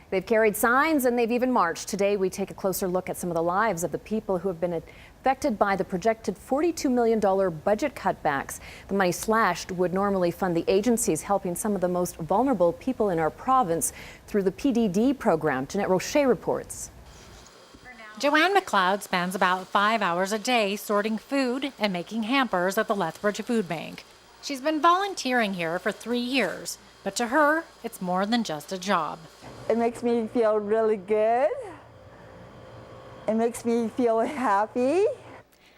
They've carried signs and they've even marched. Today, we take a closer look at some of the lives of the people who have been affected by the projected $42 million budget cutbacks. The money slashed would normally fund the agencies helping some of the most vulnerable people in our province through the PDD program. Jeanette Roche reports. Joanne McLeod spends about 5 hours a day sorting food and making hampers at the Lethbridge Food Bank. She's been volunteering here for 3 years, but to her, it's more than just a job. It makes me feel really good. It makes me feel happy.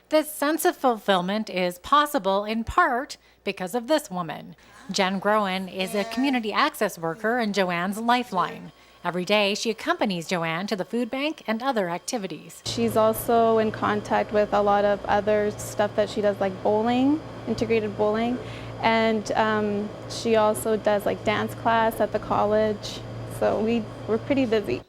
This sense of fulfillment is possible in part because of this woman. Jen Groen is a community access worker in Joanne's lifeline. Every day, she accompanies Joanne to the food bank and other activities. She's also in contact with a lot of other stuff that she does, like bowling, integrated bowling. And she also does like dance class at the college. So we're pretty busy.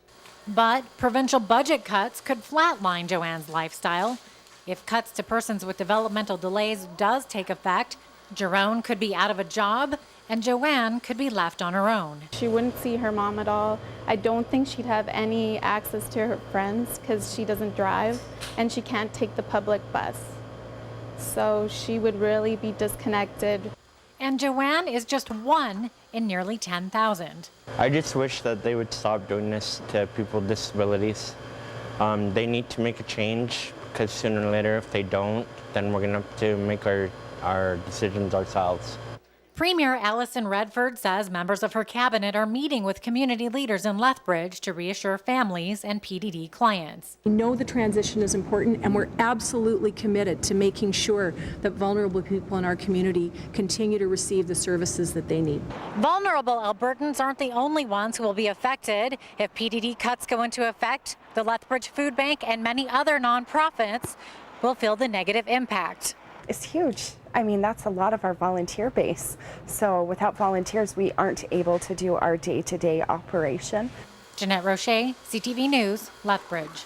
But provincial budget cuts could flatline Joanne's lifestyle. If cuts to persons with developmental delays does take effect, Jerome could be out of a job and Joanne could be left on her own. She wouldn't see her mom at all. I don't think she'd have any access to her friends because she doesn't drive and she can't take the public bus. So she would really be disconnected. And Joanne is just one in nearly 10,000. I just wish that they would stop doing this to people with disabilities. They need to make a change because sooner or later, if they don't, then we're going to have to make our decisions ourselves. Premier Alison Redford says members of her cabinet are meeting with community leaders in Lethbridge to reassure families and PDD clients. We know the transition is important and we're absolutely committed to making sure that vulnerable people in our community continue to receive the services that they need. Vulnerable Albertans aren't the only ones who will be affected. If PDD cuts go into effect, the Lethbridge Food Bank and many other nonprofits will feel the negative impact. It's huge. I mean, that's a lot of our volunteer base. So without volunteers, we aren't able to do our day-to-day operation. Jeanette Roche, CTV News, Lethbridge.